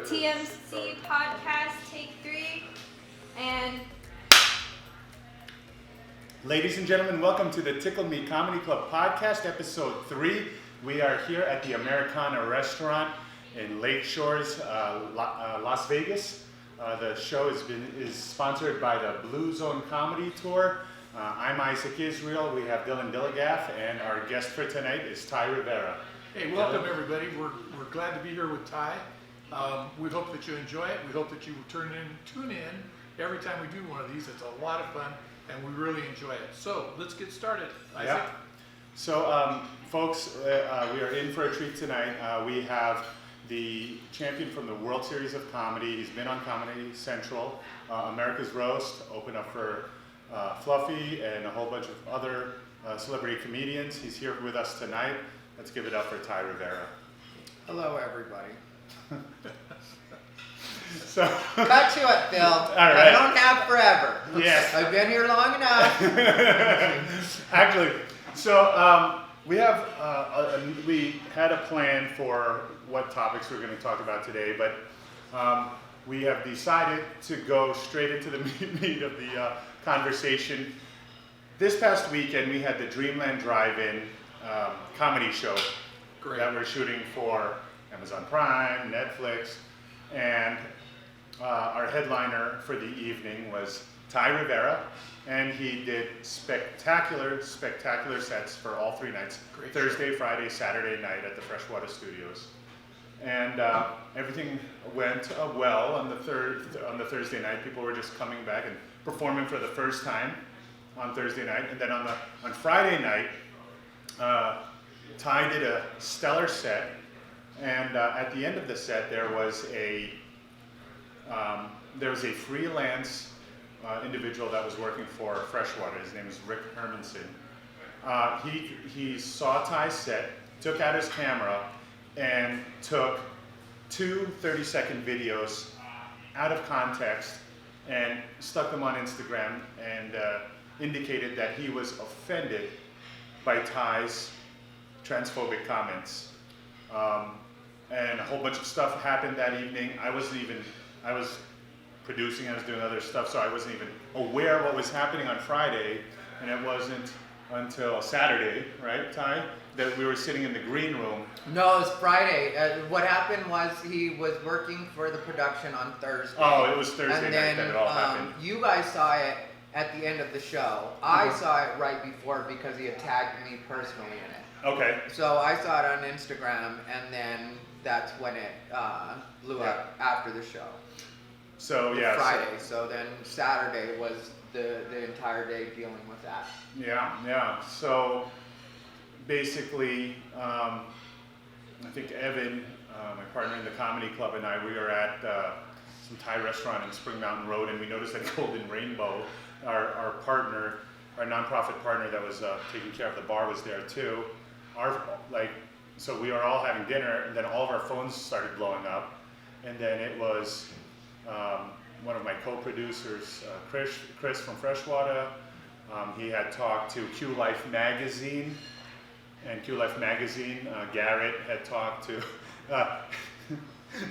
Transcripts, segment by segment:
TMC podcast, take 3, and ladies and gentlemen, welcome to the Tickle Me Comedy Club podcast, episode 3. We are here at the Americana restaurant in Lake Shores, Las Vegas. The show is sponsored by the Blue Zone Comedy Tour. I'm Isaac Israel. We have Dillon Dilligaf, and our guest for tonight is Thai Rivera. Hey, welcome everybody. We're glad to be here with Thai. We hope that you enjoy it. We hope that you will tune in every time we do one of these. It's a lot of fun, and we really enjoy it. So let's get started. Isaac? Yeah. So, folks, we are in for a treat tonight. We have the champion from the World Series of Comedy. He's been on Comedy Central, America's Roast, opened up for Fluffy and a whole bunch of other celebrity comedians. He's here with us tonight. Let's give it up for Thai Rivera. Hello, everybody. So, cut to it, Phil. All right. I don't have forever. Yes. I've been here long enough. Actually, so we have we had a plan for what topics we're going to talk about today, but we have decided to go straight into the meat of the conversation. This past weekend, we had the Dreamland Drive-In Comedy Show. Great. That we're shooting for Amazon Prime, Netflix, and our headliner for the evening was Thai Rivera, and he did spectacular sets for all 3 nights. Great Thursday, show. Friday, Saturday night at the Freshwater Studios. And everything went well on the Thursday night. People were just coming back and performing for the first time on Thursday night. And then on Friday night, Ty did a stellar set. And at the end of the set, there was a freelance individual that was working for Freshwater. His name is Rick Hermanson. He saw Ty's set, took out his camera, and took 2 30-second videos out of context and stuck them on Instagram and indicated that he was offended by Ty's transphobic comments. And a whole bunch of stuff happened that evening. I was producing, I was doing other stuff, so I wasn't even aware of what was happening on Friday, and it wasn't until Saturday, right, Ty, that we were sitting in the green room. No, it was Friday. What happened was he was working for the production on Thursday. Oh, it was Thursday and night then, that it all happened. You guys saw it at the end of the show. I saw it right before because he had tagged me personally in it. Okay. So I saw it on Instagram, and then that's when it blew up after the show. So yeah. Friday. So then Saturday was the entire day dealing with that. Yeah. So basically, I think Evan, my partner in the comedy club, and I, we were at some Thai restaurant in Spring Mountain Road, and we noticed that Golden Rainbow, our partner, our nonprofit partner that was taking care of the bar, was there too. So we were all having dinner, and then all of our phones started blowing up, and then it was one of my co-producers, Chris from Freshwater. He had talked to Q Life Magazine, and Q Life Magazine, Garrett had talked to.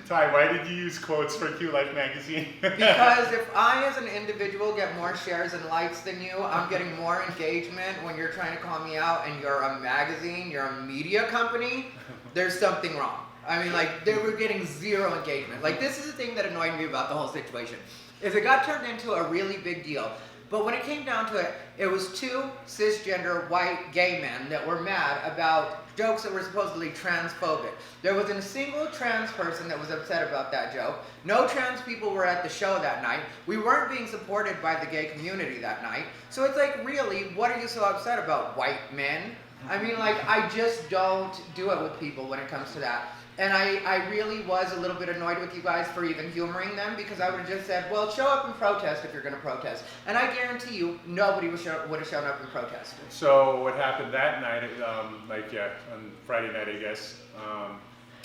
Ty, why did you use quotes for Q Life Magazine? Because if I as an individual get more shares and likes than you, I'm getting more engagement when you're trying to call me out and you're a magazine, you're a media company, there's something wrong. I mean, they were getting 0 engagement. This is the thing that annoyed me about the whole situation, is it got turned into a really big deal. But when it came down to it, it was 2 cisgender white gay men that were mad about jokes that were supposedly transphobic. There wasn't a single trans person that was upset about that joke. No trans people were at the show that night. We weren't being supported by the gay community that night. So it's really, what are you so upset about, white men? I mean, I just don't do it with people when it comes to that. And I really was a little bit annoyed with you guys for even humoring them, because I would have just said, well, show up and protest if you're going to protest. And I guarantee you, nobody would have shown up and protested. So what happened that night, on Friday night, I guess,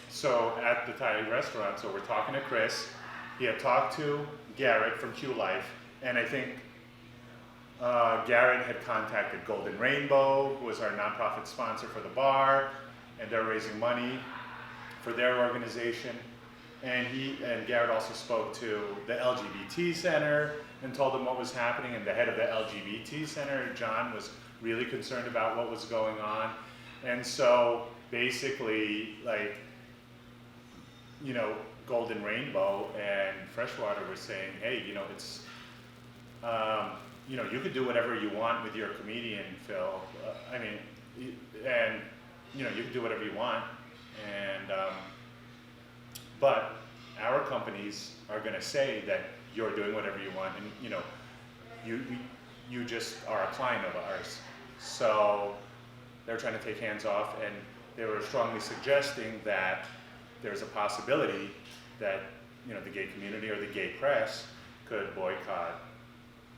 so at the Thai restaurant, so we're talking to Chris. He had talked to Garrett from Q Life, and I think Garrett had contacted Golden Rainbow, who was our nonprofit sponsor for the bar, and they're raising money for their organization. and Garrett also spoke to the LGBT center and told them what was happening, and the head of the LGBT center, John, was really concerned about what was going on. And so basically, like, you know, Golden Rainbow and Freshwater were saying, hey, you know, it's, you know, you could do whatever you want with your comedian, Phil. And, you know, you can do whatever you want. And, but our companies are going to say that you're doing whatever you want, and, you know, you just are a client of ours. So they're trying to take hands off, and they were strongly suggesting that there's a possibility that, you know, the gay community or the gay press could boycott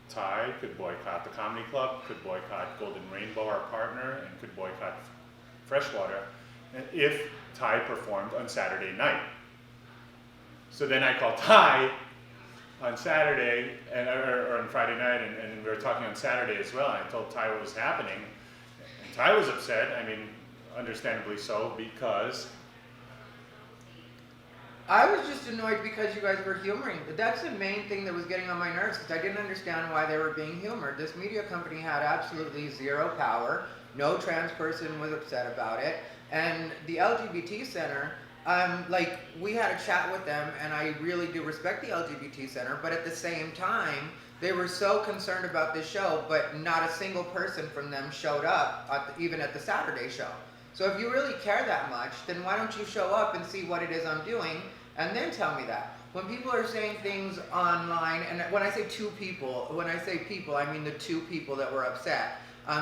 Thai, could boycott the comedy club, could boycott Golden Rainbow, our partner, and could boycott Freshwater if Thai performed on Saturday night. So then I called Thai on Saturday or on Friday night, and we were talking on Saturday as well. And I told Thai what was happening, and Thai was upset. I mean, understandably so, because I was just annoyed because you guys were humoring. But that's the main thing that was getting on my nerves, because I didn't understand why they were being humored. This media company had absolutely zero power. No trans person was upset about it. And the LGBT Center, like, we had a chat with them, and I really do respect the LGBT Center, but at the same time, they were so concerned about this show, but not a single person from them showed up, even at the Saturday show. So if you really care that much, then why don't you show up and see what it is I'm doing, and then tell me that. When people are saying things online, and when I say when I say people, I mean the two people that were upset.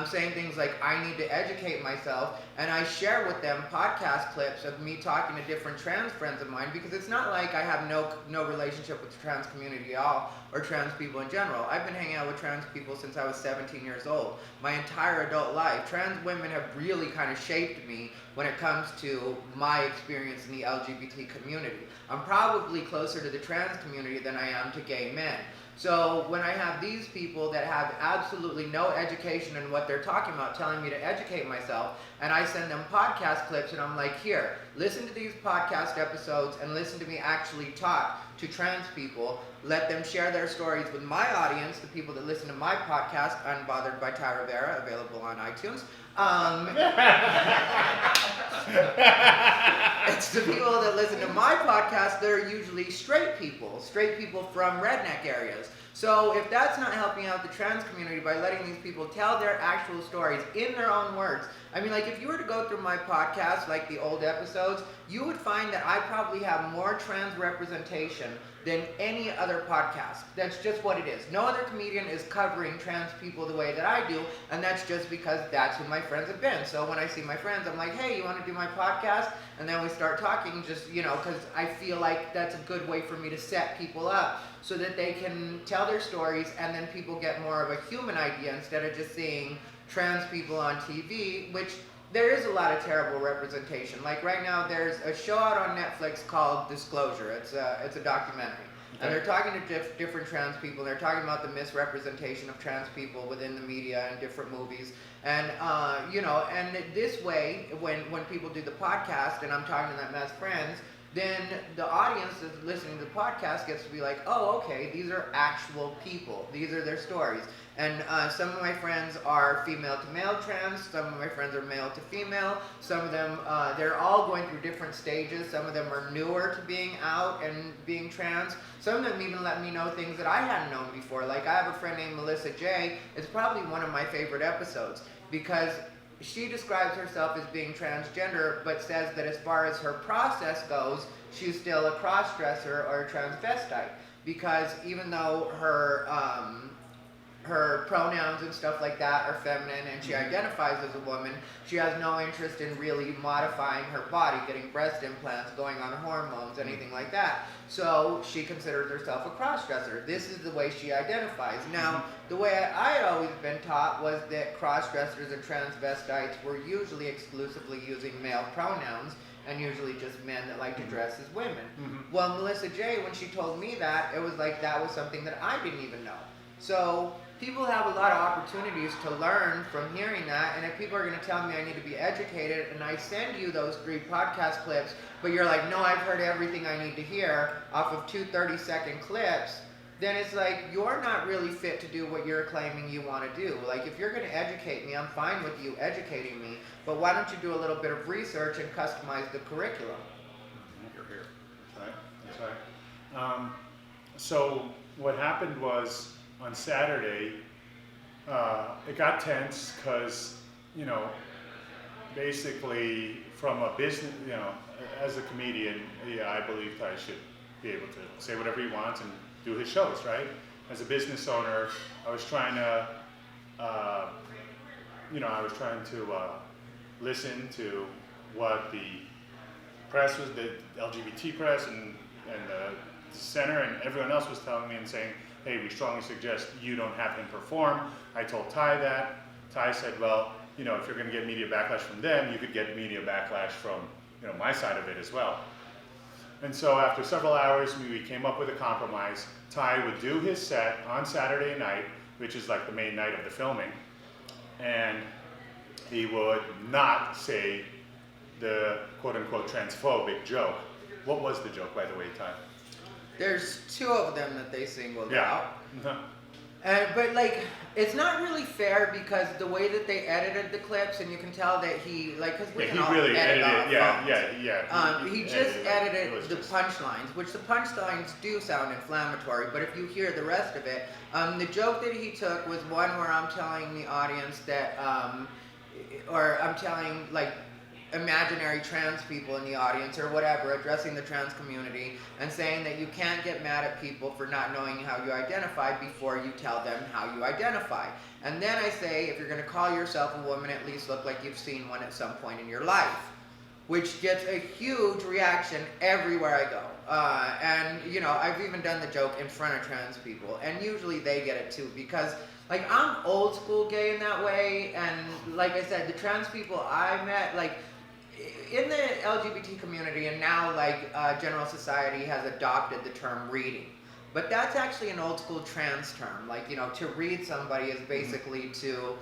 Saying things like, I need to educate myself, and I share with them podcast clips of me talking to different trans friends of mine, because it's not like I have no relationship with the trans community at all, or trans people in general. I've been hanging out with trans people since I was 17 years old. My entire adult life, trans women have really kind of shaped me when it comes to my experience in the LGBT community. I'm probably closer to the trans community than I am to gay men. So when I have these people that have absolutely no education in what they're talking about telling me to educate myself, and I send them podcast clips, and I'm like, here, listen to these podcast episodes and listen to me actually talk to trans people, let them share their stories with my audience, the people that listen to my podcast, Unbothered by Thai Rivera, available on iTunes. It's the people that listen to my podcast, they're usually straight people from redneck areas. So if that's not helping out the trans community by letting these people tell their actual stories in their own words, I mean, like, if you were to go through my podcast, like the old episodes, you would find that I probably have more trans representation than any other podcast. That's just what it is. No other comedian is covering trans people the way that I do, and that's just because that's who my friends have been. So when I see my friends, I'm like, hey, you want to do my podcast? And then we start talking, just, you know, because I feel like that's a good way for me to set people up so that they can tell their stories, and then people get more of a human idea instead of just seeing trans people on TV, which there is a lot of terrible representation. Like right now, there's a show out on Netflix called Disclosure. It's a documentary. Okay. And they're talking to different trans people. They're talking about the misrepresentation of trans people within the media and different movies. And, you know, and this way, when people do the podcast and I'm talking to them as friends, then the audience that's listening to the podcast gets to be like, oh, okay, these are actual people. These are their stories. And some of my friends are female to male trans. Some of my friends are male to female. Some of them, they're all going through different stages. Some of them are newer to being out and being trans. Some of them even let me know things that I hadn't known before. Like, I have a friend named Melissa J. It's probably one of my favorite episodes because she describes herself as being transgender, but says that as far as her process goes, she's still a cross-dresser or a transvestite. Because even though her pronouns and stuff like that are feminine and she identifies as a woman, she has no interest in really modifying her body, getting breast implants, going on hormones, anything like that. So she considers herself a cross-dresser. This is the way she identifies. Now, the way I had always been taught was that cross-dressers and transvestites were usually exclusively using male pronouns, and usually just men that like to dress as women. Well, Melissa J., when she told me that, it was like that was something that I didn't even know. So people have a lot of opportunities to learn from hearing that. And if people are going to tell me I need to be educated, and I send you those 3 podcast clips, but you're like, no, I've heard everything I need to hear off of 2 30-second clips, then it's like, you're not really fit to do what you're claiming you want to do. Like, if you're going to educate me, I'm fine with you educating me, but why don't you do a little bit of research and customize the curriculum? You're here. That's right. So what happened was, on Saturday, it got tense because, basically from a business, as a comedian, yeah, I believe Ty should be able to say whatever he wants and do his shows, right? As a business owner, I was trying to, listen to what the press was, the LGBT press and the center and everyone else was telling me and saying, hey, we strongly suggest you don't have him perform. I told Ty that. Ty said, well, if you're going to get media backlash from them, you could get media backlash from, my side of it as well. And so after several hours, we came up with a compromise. Ty would do his set on Saturday night, which is like the main night of the filming, and he would not say the quote-unquote transphobic joke. What was the joke, by the way, Ty? There's 2 of them that they singled out. Yeah. But like, it's not really fair because the way that they edited the clips, and you can tell that he, like, because we can all really edit edited. our phones. He He just edited the just punchlines, which the punchlines do sound inflammatory, but if you hear the rest of it, the joke that he took was one where I'm telling the audience that, or I'm telling, like, imaginary trans people in the audience or whatever, addressing the trans community and saying that you can't get mad at people for not knowing how you identify before you tell them how you identify. And then I say, if you're going to call yourself a woman, at least look like you've seen one at some point in your life, which gets a huge reaction everywhere I go. And I've even done the joke in front of trans people, and usually they get it too, because like, I'm old school gay in that way, and like I said, the trans people I met, like, in the LGBT community, and now like general society has adopted the term reading, but that's actually an old school trans term. Like, to read somebody is basically to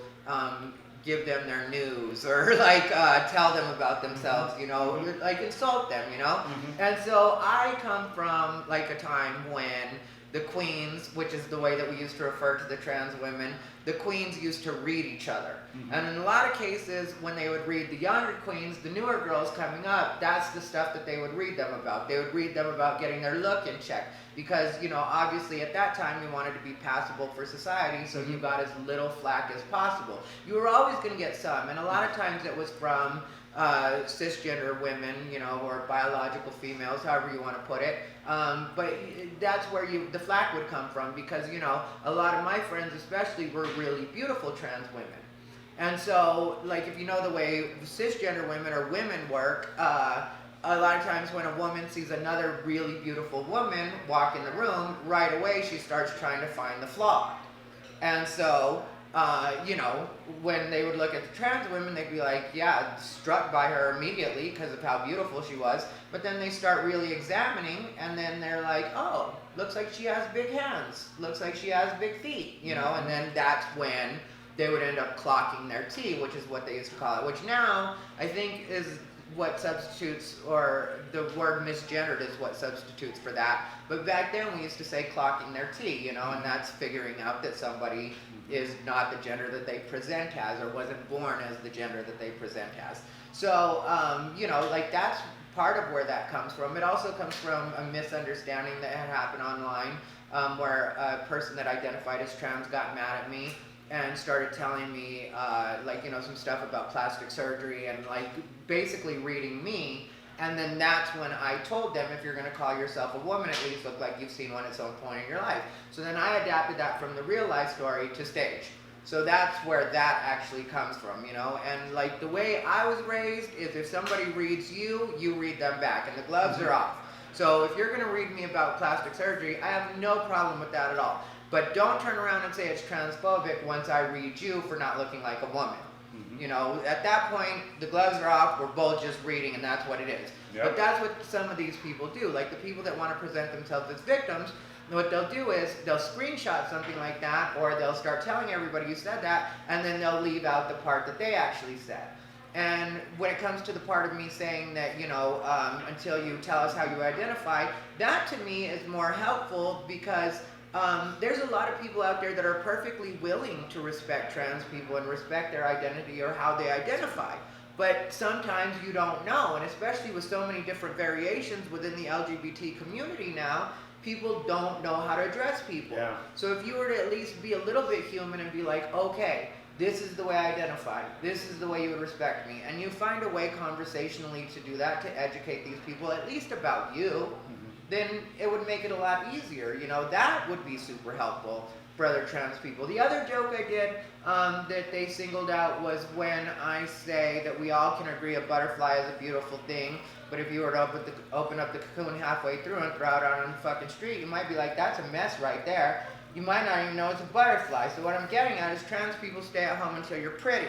give them their news, or like tell them about themselves, like insult them, And so I come from like a time when the queens, which is the way that we used to refer to the trans women, the queens used to read each other. And in a lot of cases, when they would read the younger queens, the newer girls coming up, that's the stuff that they would read them about. They would read them about getting their look in check. Because, obviously at that time you wanted to be passable for society, so you got as little flack as possible. You were always going to get some, and a lot of times it was from cisgender women, or biological females, however you want to put it. But that's where the flack would come from, because, a lot of my friends especially were really beautiful trans women. And so, like, if you know the way cisgender women or women work, a lot of times when a woman sees another really beautiful woman walk in the room, right away she starts trying to find the flaw. And so, when they would look at the trans women, they'd be like, yeah, struck by her immediately because of how beautiful she was. But then they start really examining, and then they're like, oh, looks like she has big hands. Looks like she has big feet, and then that's when they would end up clocking their T, which is what they used to call it, which now I think is what substitutes, or the word misgendered is what substitutes for that. But back then we used to say clocking their T, and that's figuring out that somebody is not the gender that they present as, or wasn't born as the gender that they present as. So, like, that's part of where that comes from. It also comes from a misunderstanding that had happened online, where a person that identified as trans got mad at me and started telling me, some stuff about plastic surgery and, like, basically reading me. And then that's when I told them, if you're going to call yourself a woman, at least look like you've seen one at some point in your life. So then I adapted that from the real life story to stage. So that's where that actually comes from, And, like, the way I was raised is if somebody reads you, you read them back, and the gloves are off. So if you're going to read me about plastic surgery, I have no problem with that at all. But don't turn around and say it's transphobic once I read you for not looking like a woman. At that point, the gloves are off, we're both just reading, and that's what it is. Yep. But that's what some of these people do. Like, the people that want to present themselves as victims, what they'll do is they'll screenshot something like that, or they'll start telling everybody you said that, and then they'll leave out the part that they actually said. And when it comes to the part of me saying that, until you tell us how you identify, that to me is more helpful because there's a lot of people out there that are perfectly willing to respect trans people and respect their identity or how they identify. But sometimes you don't know, and especially with so many different variations within the LGBT community now, people don't know how to address people. Yeah. So if you were to at least be a little bit human and be like, okay, this is the way I identify, this is the way you would respect me, and you find a way conversationally to do that, to educate these people, at least about you, then it would make it a lot easier. That would be super helpful for other trans people. The other joke I did that they singled out was when I say that we all can agree a butterfly is a beautiful thing, but if you were to open up the cocoon halfway through and throw it out on the fucking street, you might be like, that's a mess right there. You might not even know it's a butterfly. So what I'm getting at is trans people stay at home until you're pretty.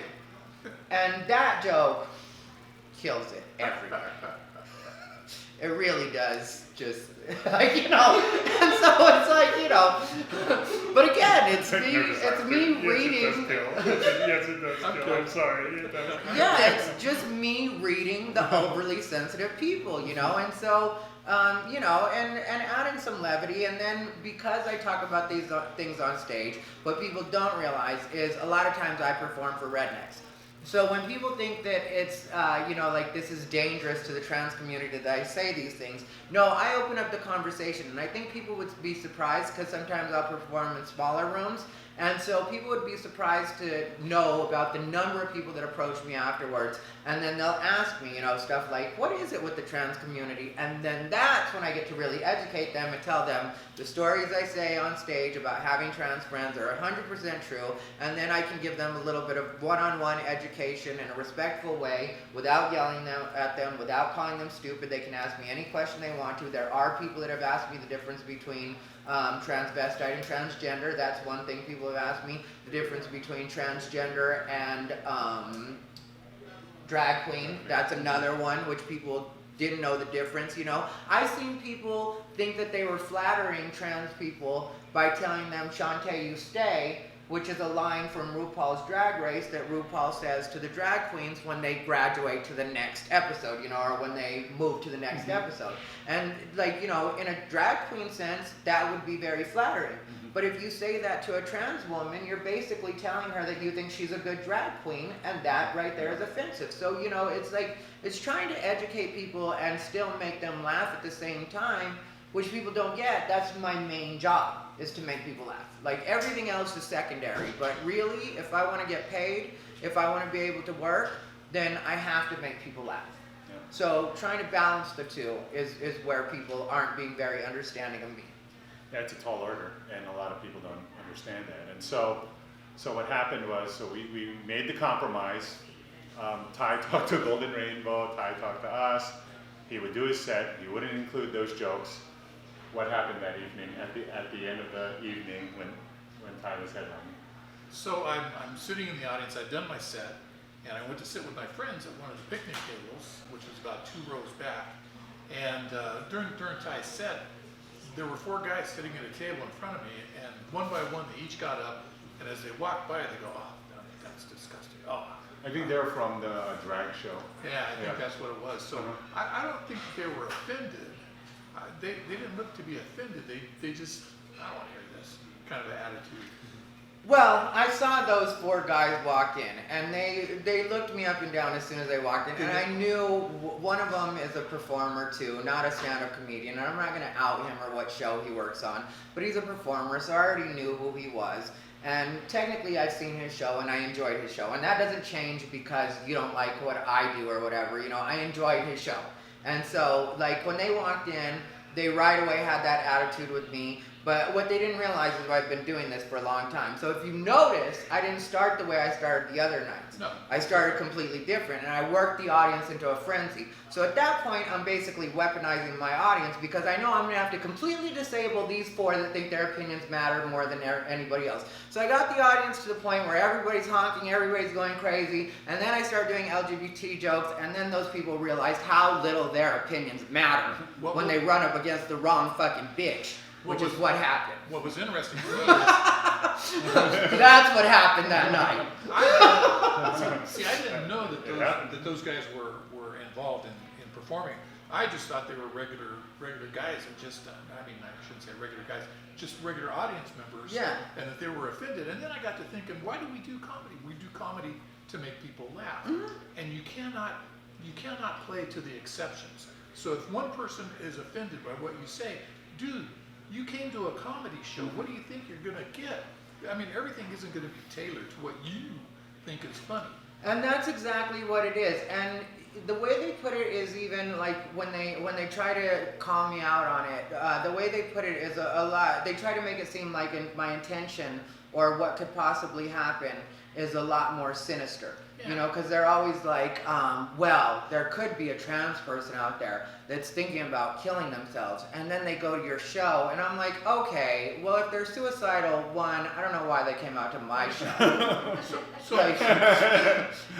And that joke kills it everywhere. It really does. Just, and so it's like, but again, it's me reading. Yes, it does kill. I'm sorry. It does. Yeah, it's just me reading the overly sensitive people, and so, and adding some levity, and then because I talk about these things on stage, what people don't realize is a lot of times I perform for rednecks. So when people think that it's, like this is dangerous to the trans community that I say these things, no, I open up the conversation, and I think people would be surprised because sometimes I'll perform in smaller rooms, and so people would be surprised to know about the number of people that approach me afterwards, and then they'll ask me, stuff like, what is it with the trans community? And then that's when I get to really educate them and tell them the stories I say on stage about having trans friends are 100% true, and then I can give them a little bit of one-on-one education in a respectful way without yelling at them, without calling them stupid. They can ask me any question they want to. There are people that have asked me the difference between transvestite and transgender. That's one thing people have asked me. The difference between transgender and drag queen. That's another one which people didn't know the difference. I've seen people think that they were flattering trans people by telling them, Shantae, you stay, which is a line from RuPaul's Drag Race that RuPaul says to the drag queens when they graduate to the next episode, or when they move to the next episode. And in a drag queen sense, that would be very flattering. But if you say that to a trans woman, you're basically telling her that you think she's a good drag queen, and that right there is offensive. So, it's like, it's trying to educate people and still make them laugh at the same time, which people don't get. That's my main job, is to make people laugh. Like, everything else is secondary. But really, if I want to get paid, if I want to be able to work, then I have to make people laugh. Yeah. So trying to balance the two is where people aren't being very understanding of me. Yeah, it's a tall order, and a lot of people don't understand that. And so what happened was, we made the compromise. Ty talked to Golden Rainbow, Ty talked to us. He would do his set. He wouldn't include those jokes. What happened that evening, at the end of the evening when Ty was headlining? So I'm sitting in the audience. I'd done my set, and I went to sit with my friends at one of the picnic tables, which was about 2 rows back. And during Ty's set, there were 4 guys sitting at a table in front of me, and one by one they each got up, and as they walked by, they go, "Oh, no, that's disgusting. Oh." I think they're from the drag show. Yeah, I think that's what it was. So I don't think they were offended. They didn't look to be offended. They just, I don't want to hear this kind of attitude. Well, I saw those 4 guys walk in, and they looked me up and down as soon as they walked in, and I knew one of them is a performer too, not a stand-up comedian, and I'm not going to out him or what show he works on, but he's a performer, so I already knew who he was. And technically I've seen his show and I enjoyed his show, and that doesn't change because you don't like what I do or whatever, I enjoyed his show. And so, like, when they walked in, they right away had that attitude with me. But what they didn't realize is I've been doing this for a long time. So if you notice, I didn't start the way I started the other nights. No. I started completely different, and I worked the audience into a frenzy. So at that point, I'm basically weaponizing my audience because I know I'm going to have to completely disable these 4 that think their opinions matter more than anybody else. So I got the audience to the point where everybody's honking, everybody's going crazy, and then I start doing LGBT jokes, and then those people realize how little their opinions matter when they run up against the wrong fucking bitch. which is what happened. What was interesting to me is That's what happened that night. see, I didn't know that those guys were involved in performing. I just thought they were regular guys and just I mean, I shouldn't say regular guys, just regular audience members. Yeah. And that they were offended. And then I got to thinking, why do we do comedy? We do comedy to make people laugh. And you cannot play to the exceptions. So if one person is offended by what you say, dude, you came to a comedy show. What do you think you're gonna get? I mean, everything isn't gonna be tailored to what you think is funny. And that's exactly what it is. And the way they put it is even like when they try to call me out on it, the way they put it is a lot. They try to make it seem like my intention or what could possibly happen is a lot more sinister. You know, because they're always like, well, there could be a trans person out there that's thinking about killing themselves. And then they go to your show, and I'm like, okay, well, if they're suicidal, one, I don't know why they came out to my show. Like,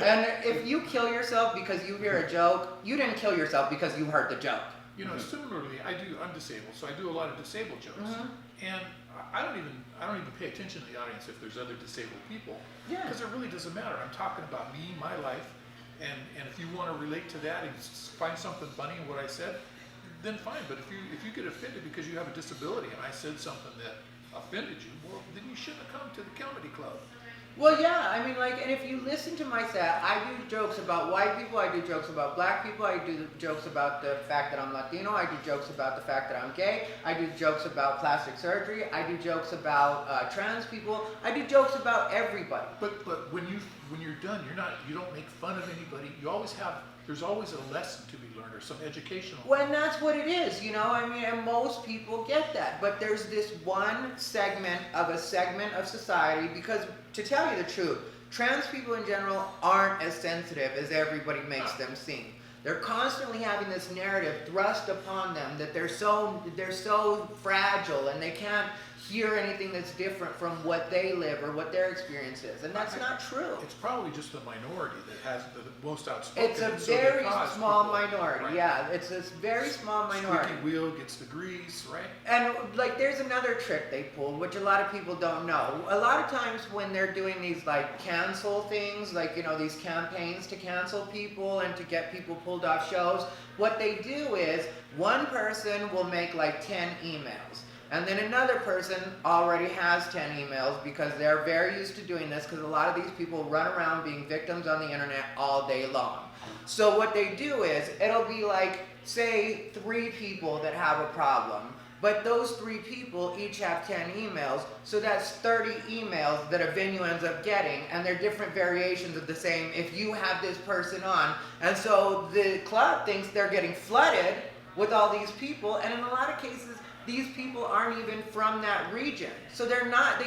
and if you kill yourself because you hear a joke, you didn't kill yourself because you heard the joke. You know, similarly, I'm disabled, so I do a lot of disabled jokes. And I don't even pay attention to the audience if there's other disabled people. Yeah. Because it really doesn't matter. I'm talking about me, my life, and if you want to relate to that and find something funny in what I said, then fine. But if you get offended because you have a disability and I said something that offended you, well, then you shouldn't have come to the comedy club. Well, yeah, I mean, like, and if you listen to my set, I do jokes about white people, I do jokes about black people, I do jokes about the fact that I'm Latino, I do jokes about the fact that I'm gay, I do jokes about plastic surgery, I do jokes about trans people, I do jokes about everybody. But when you're done, you don't make fun of anybody. There's always a lesson to be learned or some educational. Well, and that's what it is, you know, I mean, and most people get that, but there's this one segment of society, because to tell you the truth, trans people in general aren't as sensitive as everybody makes them seem. They're constantly having this narrative thrust upon them that they're so fragile and they can't hear anything that's different from what they live or what their experience is, and that's not true. It's probably just the minority that has the most outspoken. It's a so very small people, minority, right? Yeah, it's this very small minority. Squeaky wheel gets the grease, right? And like, there's another trick they pulled, which a lot of people don't know. A lot of times when they're doing these like cancel things, like, you know, these campaigns to cancel people and to get people pulled off shows, what they do is one person will make like 10 emails. And then another person already has 10 emails because they're very used to doing this, because a lot of these people run around being victims on the internet all day long. So what they do is, it'll be like, say, 3 people that have a problem, but those 3 people each have 10 emails, so that's 30 emails that a venue ends up getting, and they're different variations of the same if you have this person on. And so the club thinks they're getting flooded with all these people, and in a lot of cases, these people aren't even from that region. So they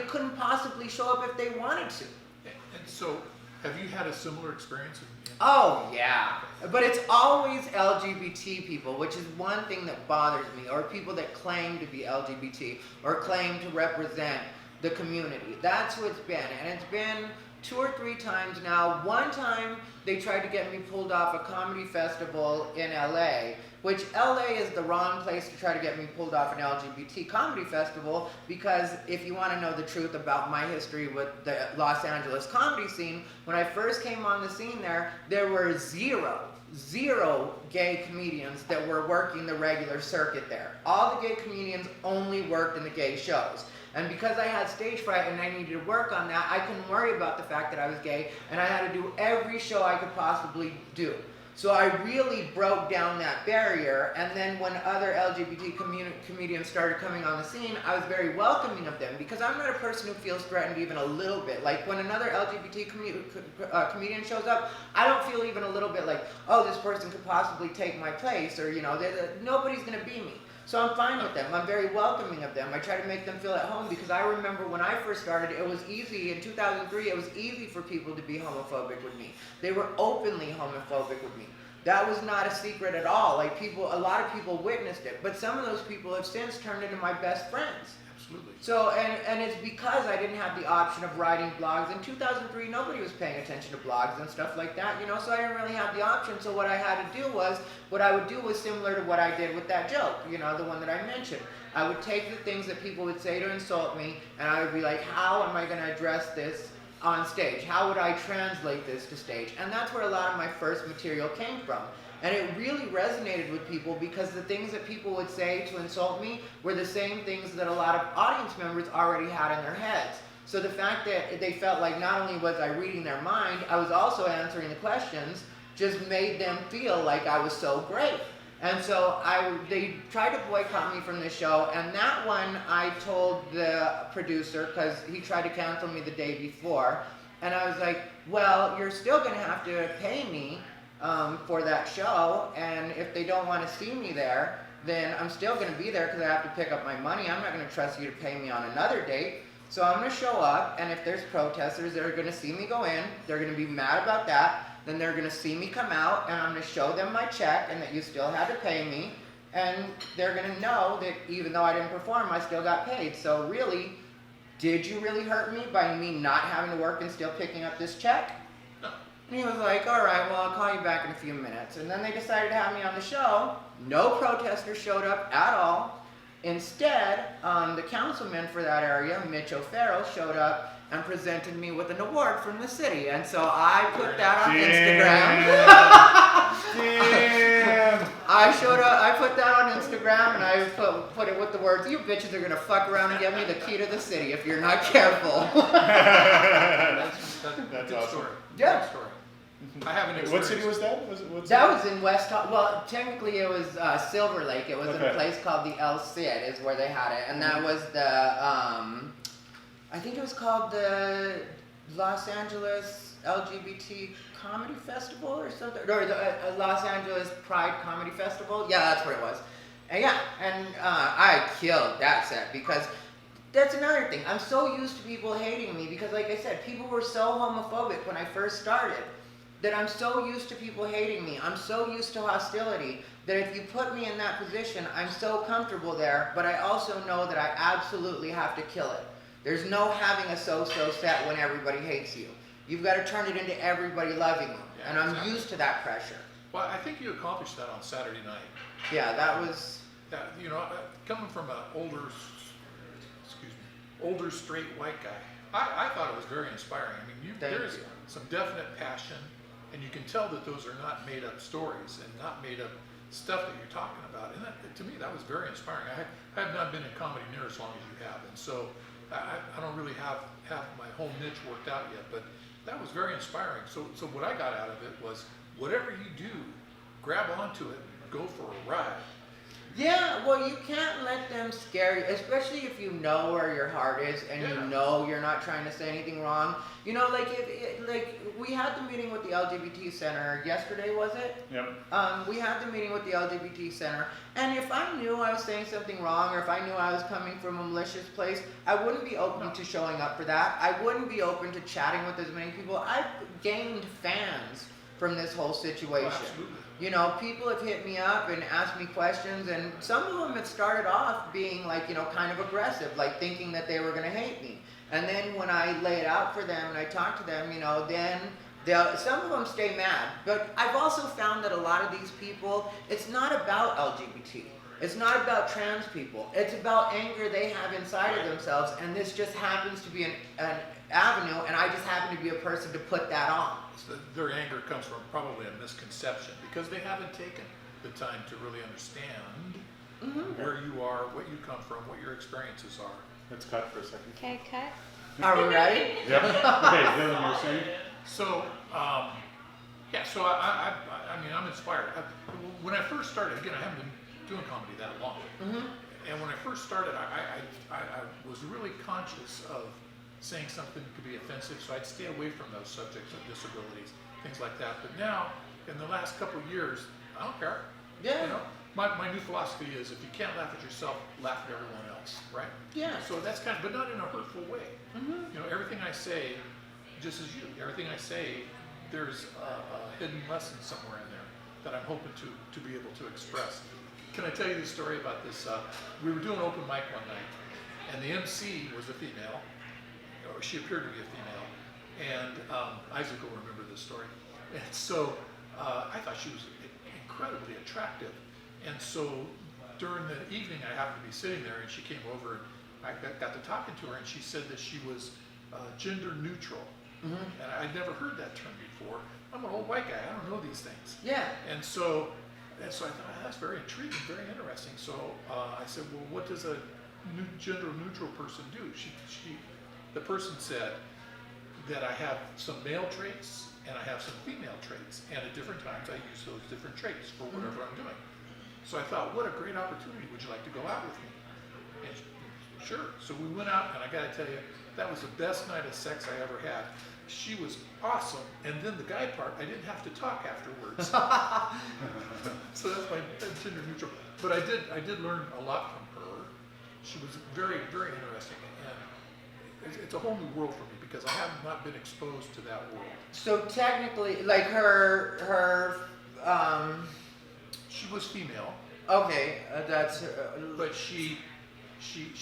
couldn't possibly show up if they wanted to. And so, have you had a similar experience? Oh, yeah. But it's always LGBT people, which is one thing that bothers me, or people that claim to be LGBT, or claim to represent the community. That's what it's been. And it's been 2 or 3 times now. One time, they tried to get me pulled off a comedy festival in LA, which LA is the wrong place to try to get me pulled off an LGBT comedy festival, because if you want to know the truth about my history with the Los Angeles comedy scene, when I first came on the scene there were zero gay comedians that were working the regular circuit there. All the gay comedians only worked in the gay shows. And because I had stage fright and I needed to work on that, I couldn't worry about the fact that I was gay, and I had to do every show I could possibly do. So I really broke down that barrier, and then when other LGBT comedians started coming on the scene, I was very welcoming of them, because I'm not a person who feels threatened even a little bit. Like, when another LGBT comedian shows up, I don't feel even a little bit like, oh, this person could possibly take my place, or, you know, nobody's going to be me. So I'm fine with them. I'm very welcoming of them. I try to make them feel at home, because I remember when I first started, it was easy. In 2003, it was easy for people to be homophobic with me. They were openly homophobic with me. That was not a secret at all. Like, a lot of people witnessed it. But some of those people have since turned into my best friends. Absolutely. So, and it's because I didn't have the option of writing blogs. In 2003, nobody was paying attention to blogs and stuff like that, you know, so I didn't really have the option. So what I would do was similar to what I did with that joke, you know, the one that I mentioned. I would take the things that people would say to insult me, and I would be like, how am I going to address this on stage? How would I translate this to stage? And that's where a lot of my first material came from. And it really resonated with people because the things that people would say to insult me were the same things that a lot of audience members already had in their heads. So the fact that they felt like not only was I reading their mind, I was also answering the questions, just made them feel like I was so great. And so they tried to boycott me from the show, and that one I told the producer, because he tried to cancel me the day before, and I was like, well, you're still going to have to pay me for that show, and if they don't want to see me there, then I'm still going to be there because I have to pick up my money. I'm not going to trust you to pay me on another date. So I'm going to show up, and if there's protesters, they're going to see me go in, they're going to be mad about that, then they're going to see me come out, and I'm going to show them my check and that you still had to pay me, and they're going to know that even though I didn't perform, I still got paid. So really, did you really hurt me by me not having to work and still picking up this check? No. And he was like, all right, well, I'll call you back in a few minutes. And then they decided to have me on the show. No protesters showed up at all. Instead, the councilman for that area, Mitch O'Farrell, showed up and presented me with an award from the city. And so I put that on Instagram. Damn. I put that on Instagram, and I put it with the words, you bitches are going to fuck around and get me the key to the city if you're not careful. That's That's good awesome. story. Yeah. Good story. I haven't What experienced. city was that? What That city? was in West, well, technically it was Silver Lake. It was in a Okay. place called the El Cid is where they had it. And that was the, I think it was called the Los Angeles LGBT Comedy Festival or something. Or the Los Angeles Pride Comedy Festival. Yeah, that's what it was. And I killed that set because that's another thing. I'm so used to people hating me because, like I said, people were so homophobic when I first started that I'm so used to people hating me. I'm so used to hostility that if you put me in that position, I'm so comfortable there, but I also know that I absolutely have to kill it. There's no having a so-so set when everybody hates you. You've got to turn it into everybody loving you, Yeah, and I'm exactly. used to that pressure. Well, I think you accomplished that on Saturday night. Yeah, that was... That, coming from an older straight white guy, I thought it was very inspiring. I mean, Thank there's you. some definite passion, and you can tell that those are not made up stories and not made up stuff that you're talking about. And that, to me, that was very inspiring. I have not been in comedy near as long as you have, and so I don't really have my whole niche worked out yet, but that was very inspiring. So what I got out of it was, whatever you do, grab onto it, go for a ride. Yeah, well, you can't let them scare you, especially if you know where your heart is and you Yeah. know you're not trying to say anything wrong. Like like we had the meeting with the LGBT Center yesterday, was it? Yep. We had the meeting with the LGBT Center, and if I knew I was saying something wrong, or if I knew I was coming from a malicious place, I wouldn't be open to showing up for that. I wouldn't be open to chatting with as many people. I've gained fans from this whole situation. Oh, absolutely. People have hit me up and asked me questions, and some of them had started off being like, kind of aggressive, like thinking that they were going to hate me. And then when I lay it out for them and I talk to them, then some of them stay mad. But I've also found that a lot of these people, it's not about LGBT. It's not about trans people. It's about anger they have inside of themselves, and this just happens to be an avenue, and I just happen to be a person to put that on. So their anger comes from probably a misconception because they haven't taken the time to really understand where you are, what you come from, what your experiences are. Let's cut for a second. Okay, cut. Are we ready? Yep. Okay, Dylan, you were saying? So, so I mean, I'm inspired. When I first started, again, I haven't been doing comedy that long. And when I first started, I was really conscious of saying something could be offensive, so I'd stay away from those subjects of disabilities, things like that. But now, in the last couple of years, I don't care. Yeah. My new philosophy is, if you can't laugh at yourself, laugh at everyone else, right? Yeah. So that's but not in a hurtful way. Everything I say, just as you, everything I say, there's a hidden lesson somewhere in there that I'm hoping to be able to express. Can I tell you the story about this? We were doing open mic one night, and the MC was a female, or she appeared to be a female, and Isaac will remember this story. And so I thought she was incredibly attractive. And so during the evening, I happened to be sitting there, and she came over, and I got to talking to her, and she said that she was gender neutral. Mhm. And I'd never heard that term before. I'm an old white guy. I don't know these things. Yeah. And so I thought, that's very intriguing, very interesting. So I said, well, what does a gender neutral person do? The person said that I have some male traits and I have some female traits, and at different times I use those different traits for whatever I'm doing. So I thought, what a great opportunity. Would you like to go out with me? And sure. So we went out, and I got to tell you, that was the best night of sex I ever had. She was awesome, and then the guy part, I didn't have to talk afterwards. So that's my gender neutral. But I did learn a lot from her. She was very, very interesting, and it's a whole new world for me because I have not been exposed to that world. So technically, like her She was female, okay, that's but she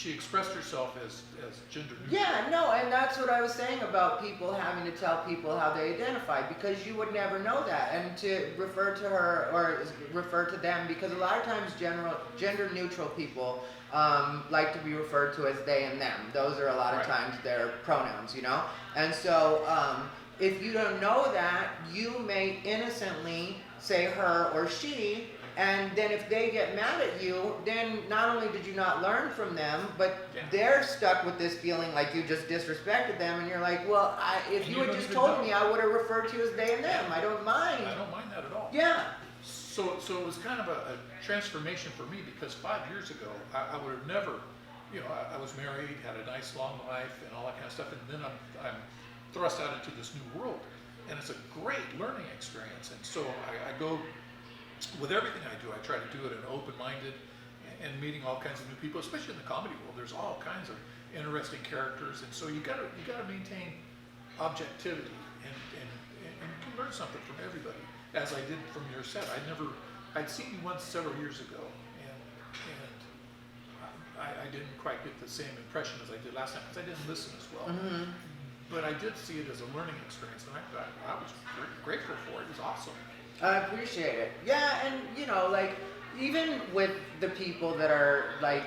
expressed herself as gender neutral. yeah, no, and that's what I was saying about people having to tell people how they identify, because you would never know that, and to refer to her or refer to them, because a lot of times gender neutral people like to be referred to as they and them. Those are a lot of Right. times their pronouns, you know? And so if you don't know that, you may innocently say her or she, and then if they get mad at you, then not only did you not learn from them, but Yeah. they're stuck with this feeling like you just disrespected them, and you're like, well, if And you you had don't just even told know. me, I would have referred to you as they and them. I don't mind. I don't mind that at all. Yeah. So it was kind of a transformation for me, because 5 years ago, I would have never, I was married, had a nice long life and all that kind of stuff, and then I'm thrust out into this new world, and it's a great learning experience. And so I go, with everything I do, I try to do it in open-minded and meeting all kinds of new people, especially in the comedy world. There's all kinds of interesting characters, and so you gotta maintain objectivity, and you can learn something from everybody, as I did from your set. I'd seen you once several years ago, and I didn't quite get the same impression as I did last time because I didn't listen as well. Mm-hmm. But I did see it as a learning experience, and I was grateful for it. It was awesome. I appreciate it. Yeah, and like, even with the people that are like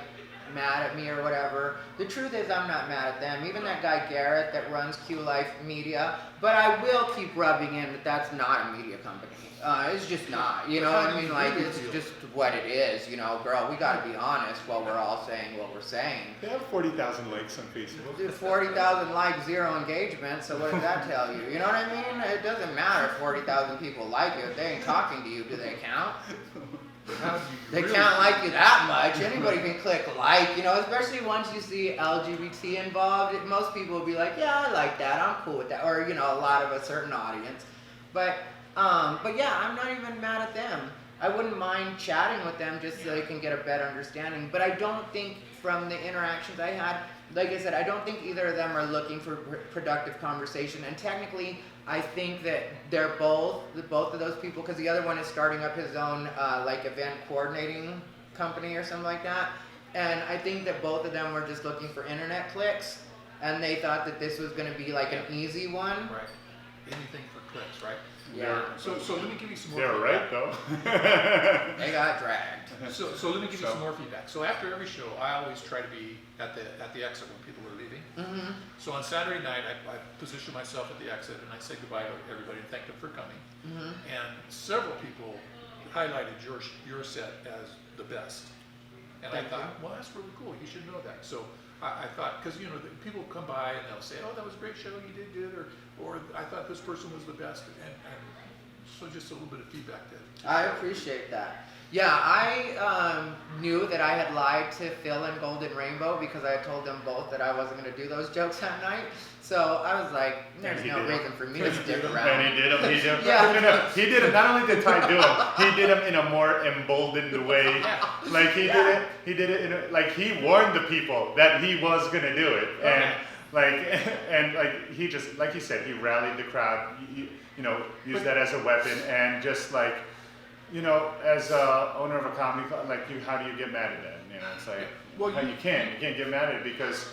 mad at me or whatever, the truth is I'm not mad at them. Even that guy Garrett that runs Q Life Media, but I will keep rubbing in that that's not a media company. It's just not, you know what I mean? Like, it's just what it is, girl, we gotta be honest while we're all saying what we're saying. They have 40,000 likes on Facebook. Dude, 40,000 likes, 0 engagement, so what does that tell you? You know what I mean? It doesn't matter if 40,000 people like you. If they ain't talking to you, do they count? How do you They really- can't like you that much. Anybody can click like, especially once you see LGBT involved. Most people will be like, yeah, I like that. I'm cool with that. Or, a lot of a certain audience. But yeah, I'm not even mad at them. I wouldn't mind chatting with them just so they can get a better understanding. But I don't think from the interactions I had, like I said, I don't think either of them are looking for productive conversation. And technically, I think that they're both of those people, because the other one is starting up his own event coordinating company or something like that. And I think that both of them were just looking for internet clicks, and they thought that this was going to be like an easy one. Right. Anything for clicks, right? Yeah. So let me give you some more. They're right though. They got dragged. So let me give you So- some more feedback. So after every show, I always try to be at the exit when people are leaving. Mm-hmm. So on Saturday night, I position myself at the exit and I say goodbye to everybody and thank them for coming. Mm-hmm. And several people highlighted your set as the best. And Thank I thought, well, that's really cool. You should know that. So I thought, because people come by and they'll say, oh, that was a great show, you did good, or I thought this person was the best, and so just a little bit of feedback there. I appreciate that. Yeah, I knew that I had lied to Phil and Golden Rainbow because I had told them both that I wasn't going to do those jokes that night. So I was like, there's And he no did 'em. reason for me to stick around. And he did them. He did them. Yeah. He did them. Not only did Ty do them, he did them in a more emboldened way. Yeah. Like he did it in like he warned the people that he was gonna do it, and he just, like he said, he rallied the crowd. Used that as a weapon, and just like, as a owner of a comedy club, like how do you get mad at that? It's like, Well, you can't get mad at it because.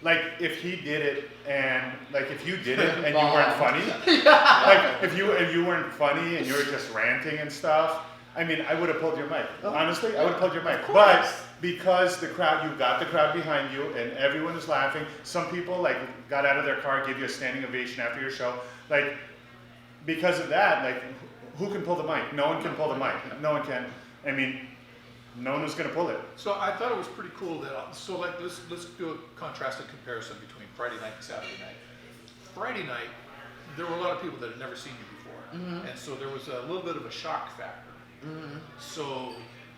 Like if he did it, and like if you did it and you weren't funny, like if you weren't funny and you were just ranting and stuff, I mean, I would have pulled your mic. Oh, Honestly, I would have pulled your mic. of But course. because the crowd, you got the crowd behind you, and everyone was laughing. Some people like got out of their car, gave you a standing ovation after your show. Like, because of that, like, who can pull the mic? No one can pull the mic. No one can. I mean, no one was going to pull it. So I thought it was pretty cool that, so like, let's do a contrasted comparison between Friday night and Saturday night. Friday night, there were a lot of people that had never seen you before. And so there was a little bit of a shock factor. So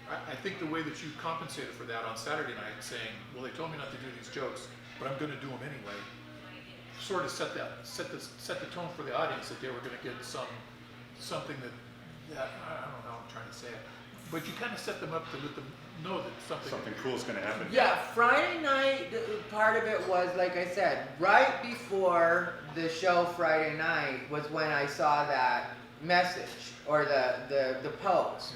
I think the way that you compensated for that on Saturday night, saying, well, they told me not to do these jokes, but I'm going to do them anyway, sort of set the tone for the audience that they were going to get something that I don't know how I'm trying to say it, but you kind of set them up to let them know that something Cool is going to happen. Yeah, Friday night, part of it was, like I said, right before the show Friday night was when I saw that message or the post.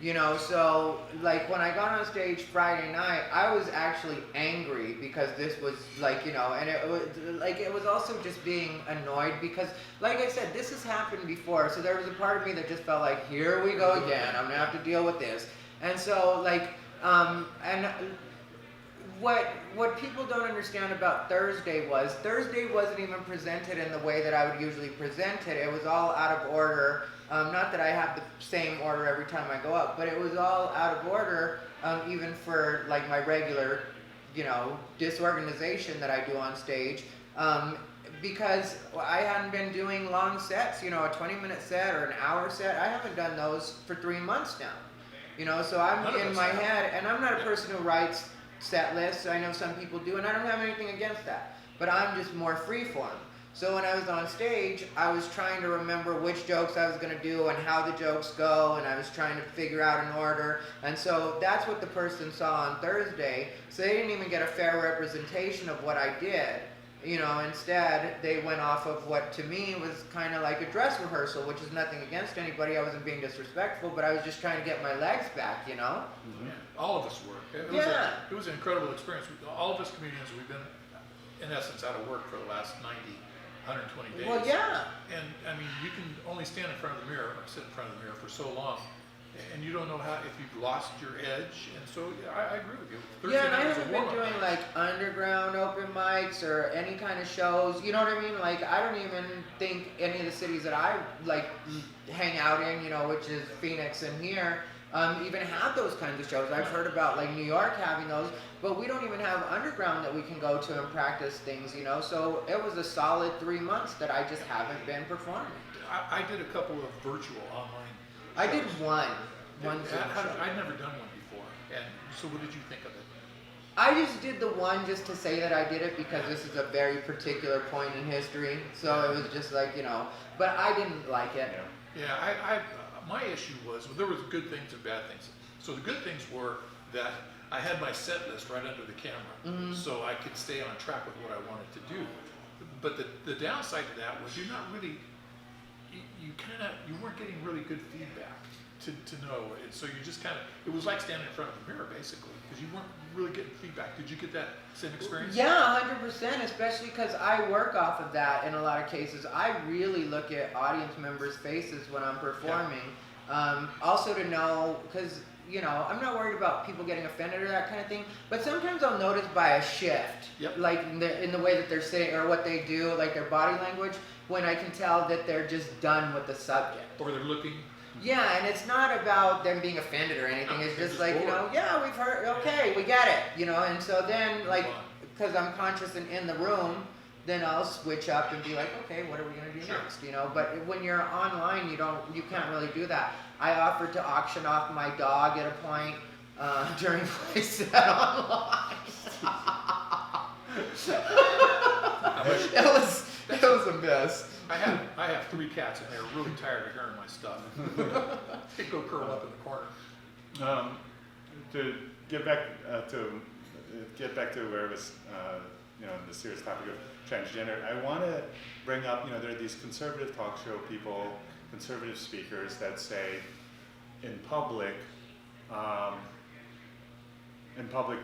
You know, so like when I got on stage Friday night, I was actually angry because this was like, you know, and it was also just being annoyed because, like I said, this has happened before. So there was a part of me that just felt like, here we go again. I'm gonna have to deal with this. And so like, and what people don't understand about Thursday wasn't even presented in the way that I would usually present it. It was all out of order. Not that I have the same order every time I go up, but it was all out of order, even for like my regular, you know, disorganization that I do on stage, because I hadn't been doing long sets, you know, a 20-minute set or an hour set. I haven't done those for 3 months now, you know, so I'm in my head, and I'm not a person who writes set lists. I know some people do, and I don't have anything against that, but I'm just more freeform. So when I was on stage, I was trying to remember which jokes I was going to do and how the jokes go, and I was trying to figure out an order. And so that's what the person saw on Thursday. So they didn't even get a fair representation of what I did. You know, instead, they went off of what to me was kind of like a dress rehearsal, which is nothing against anybody. I wasn't being disrespectful, but I was just trying to get my legs back, you know? Yeah, all of us were. It was an incredible experience. All of us comedians, we've been, in essence, out of work for the last 120 days. Well, yeah. And I mean, you can only stand in front of the mirror, or sit in front of the mirror for so long, and you don't know if you've lost your edge. And so I agree with you. Thursday Yeah, and I night was a haven't been warm-up doing night. like underground open mics or any kind of shows. You know what I mean? Like I don't even think any of the cities that I like hang out in, you know, which is Phoenix and here, even have those kinds of shows. I've heard about like New York having those, but we don't even have underground that we can go to and practice things, you know. So it was a solid 3 months that I just haven't been performing. I did a couple of virtual online I did shows. one Zoom show. I'd never done one before. And so what did you think of it? I just did the one just to say that I did it because this is a very particular point in history. So it was just like, you know, but I didn't like it. Yeah, my issue was, well, there was good things and bad things. So the good things were that I had my set list right under the camera, so I could stay on track with what I wanted to do. But the downside to that was you're not really, you weren't getting really good feedback to know. And so you just kind of, it was like standing in front of the mirror basically, because you weren't really getting feedback. Did you get that same experience? Yeah, 100%, especially because I work off of that in a lot of cases. I really look at audience members' faces when I'm performing. Also to know, because, you know, I'm not worried about people getting offended or that kind of thing, but sometimes I'll notice by a shift, like in the way that they're sitting or what they do, like their body language, when I can tell that they're just done with the subject. Or they're looking. Yeah, and it's not about them being offended or anything. It's just like, you know, yeah, we've heard, okay, we get it, you know. And so then, like, because I'm conscious and in the room, then I'll switch up and be like, okay, what are we gonna do next, you know? But when you're online, you can't really do that. I offered to auction off my dog at a point during my set online. It was a mess. I have 3 cats and they're really tired of hearing my stuff. They go curl up in the corner. To get back to where it was, you know, the serious topic of transgender, I want to bring up, you know, there are these conservative talk show people, conservative speakers that say in public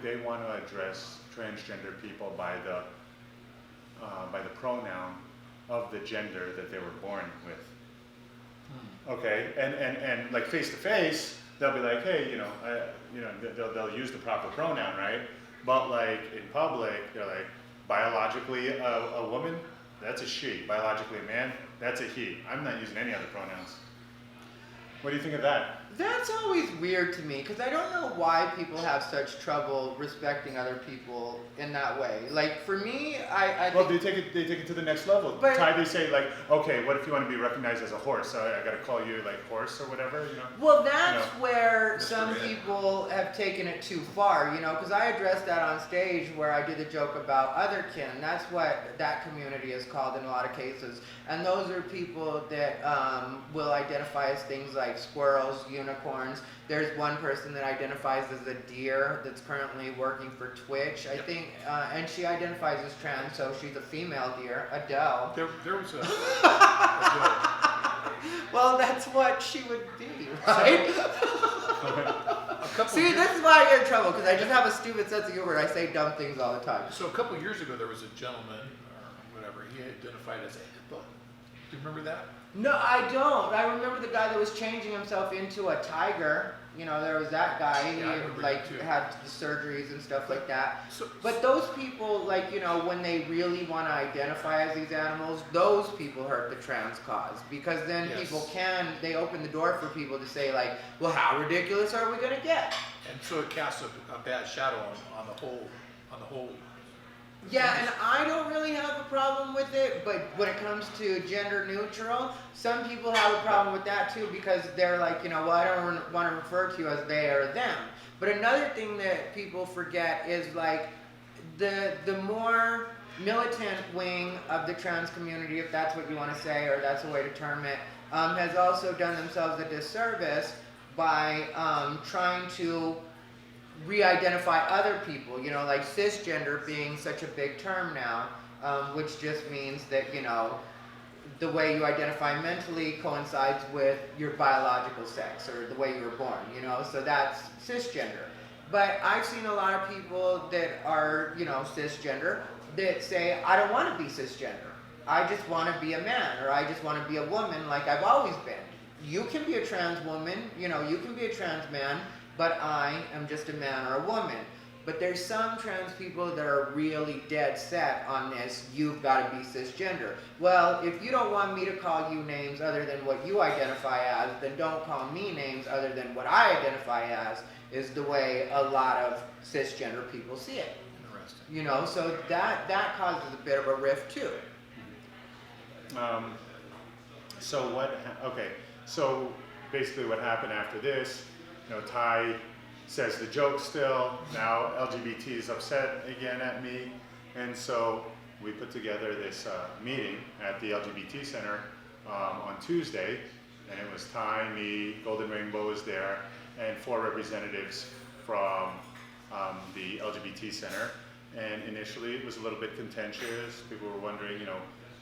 they want to address transgender people by the pronoun of the gender that they were born with. Okay, and like face to face, they'll be like, hey, they'll use the proper pronoun, right? But like in public, they're like, biologically a woman, that's a she. Biologically a man, that's a he. I'm not using any other pronouns. What do you think of that? That's always weird to me because I don't know why people have such trouble respecting other people in that way. Like for me, Well, they take it to the next level. But- Thai, they say like, okay, what if you want to be recognized as a horse? So I got to call you like horse or whatever, Well, that's You know. where Mr. some Ed. people have taken it too far, because I addressed that on stage where I did the joke about otherkin. That's what that community is called in a lot of cases. And those are people that will identify as things like squirrels, unicorns. There's one person that identifies as a deer that's currently working for Twitch, I think, and she identifies as trans, so she's a female deer, Adele. There was a joke. Well, that's what she would be, right? A couple See, years, this is why I get in trouble, because I just have a stupid sense of humor. I say dumb things all the time. so a couple years ago, there was a gentleman or whatever. He identified as a hippo. Do you remember that? No, I don't. I remember the guy that was changing himself into a tiger. There was that guy. Yeah, I He remember like that too. had the surgeries and stuff like that. So, But those people, when they really want to identify as these animals, those people hurt the trans cause. Because then Yes. people they open the door for people to say like, well, how ridiculous are we going to get? and so it casts a bad shadow on the whole. Yeah, and I don't really have a problem with it, but when it comes to gender neutral, some people have a problem with that too because they're like, well, I don't want to refer to you as they or them. But another thing that people forget is like the more militant wing of the trans community, if that's what you want to say or that's a way to term it, has also done themselves a disservice by trying to re-identify other people, like cisgender being such a big term now, which just means that, the way you identify mentally coincides with your biological sex or the way you were born, so that's cisgender. But I've seen a lot of people that are, cisgender that say, I don't want to be cisgender. I just want to be a man or I just want to be a woman like I've always been. You can be a trans woman, you can be a trans man, but I am just a man or a woman. But there's some trans people that are really dead set on this, you've got to be cisgender. Well, if you don't want me to call you names other than what you identify as, then don't call me names other than what I identify as, is the way a lot of cisgender people see it. Interesting. So that causes a bit of a rift too. So basically what happened after this, Ty says the joke still, now LGBT is upset again at me, and so we put together this meeting at the LGBT Center on Tuesday, and it was Ty, me, Golden Rainbow was there, and 4 representatives from the LGBT Center, and initially it was a little bit contentious. People were wondering,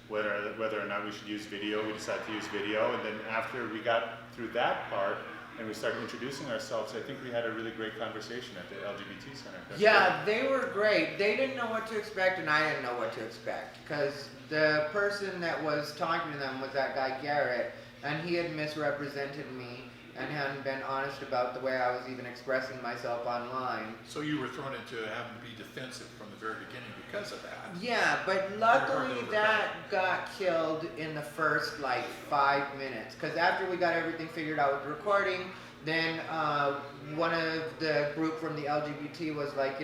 whether or not we should use video. We decided to use video, and then after we got through that part and we started introducing ourselves, I think we had a really great conversation at the LGBT Center. That's Yeah, they were great. They didn't know what to expect, and I didn't know what to expect, because the person that was talking to them was that guy Garrett, and he had misrepresented me and hadn't been honest about the way I was even expressing myself online. So you were thrown into having to be defensive from the very beginning because of that. Yeah, but luckily that got killed in the first 5 minutes, because after we got everything figured out with the recording, then one of the group from the LGBT was like,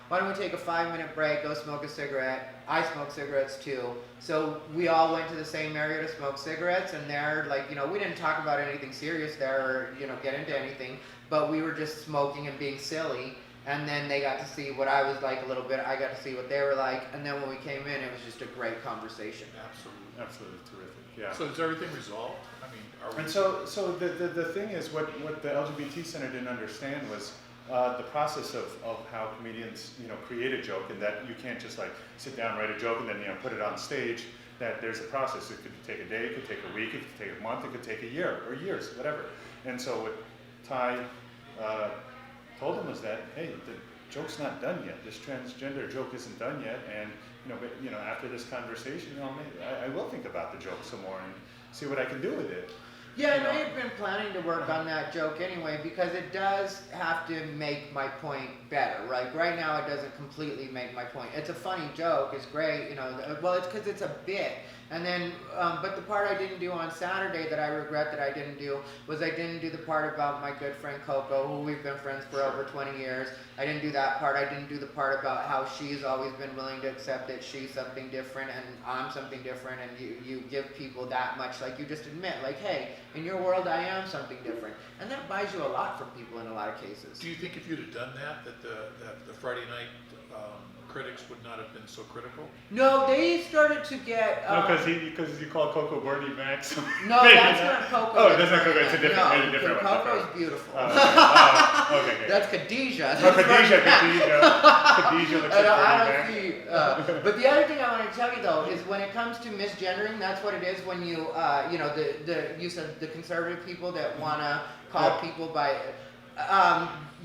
why don't we take a 5-minute break, go smoke a cigarette. I smoke cigarettes too. So we all went to the same area to smoke cigarettes, and there, we didn't talk about anything serious there or, get into anything, but we were just smoking and being silly. And then they got to see what I was like a little bit. I got to see what they were like. And then when we came in, it was just a great conversation. absolutely terrific. Yeah. So is everything resolved? I mean, are we? And so the thing is, what the LGBT Center didn't understand was the process of how comedians, create a joke, and that you can't just sit down, write a joke, and then put it on stage. That there's a process. It could take a day, it could take a week, it could take a month, it could take a year or years, whatever. And so what Ty told him was that, hey, the joke's not done yet. This transgender joke isn't done yet, and after this conversation, maybe I will think about the joke some more and see what I can do with it. Yeah, you and I know. had been planning to work on that joke anyway because it does have to make my point better. Like right now, it doesn't completely make my point. It's a funny joke. It's great, you know. Well, it's because it's a bit. And then, but the part I didn't do on Saturday that I regret that I didn't do was I didn't do the part about my good friend Coco, who we've been friends for over 20 years. I didn't do that part. I didn't do the part about how she's always been willing to accept that she's something different and I'm something different, and you give people that much, like you just admit, like, hey, in your world I am something different. And that buys you a lot from people in a lot of cases. Do you think if you'd have done that the Friday night critics would not have been so critical? No, they started to get. No, because you call Coco Bernie Max. No, that's not Coco. Oh, that's not Coco. It's a different, no, it's a different one. Coco's beautiful. Okay, okay. That's Khadijah. Oh, Khadijah looks like I Bernie don't Mac. see. But the other thing I want to tell you though is when it comes to misgendering, that's what it is. When you, you know, you said the conservative people that want to call people by,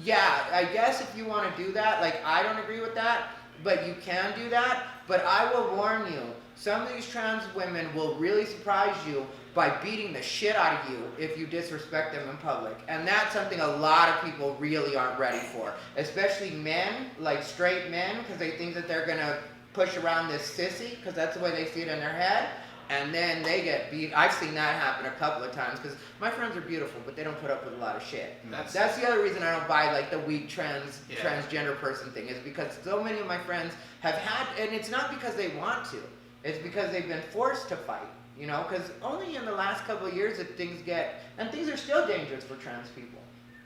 yeah, I guess if you want to do that, like I don't agree with that, but you can do that. But I will warn you, some of these trans women will really surprise you by beating the shit out of you if you disrespect them in public. And that's something a lot of people really aren't ready for. Especially men, like straight men, because they think that they're gonna push around this sissy, because that's the way they see it in their head. And then they get beat. I've seen that happen a couple of times, because my friends are beautiful, but they don't put up with a lot of shit. That's the other reason I don't buy like the weak transgender person thing, is because so many of my friends have had, and it's not because they want to, it's because they've been forced to fight. You know, because only in the last couple of years did things get, and things are still dangerous for trans people,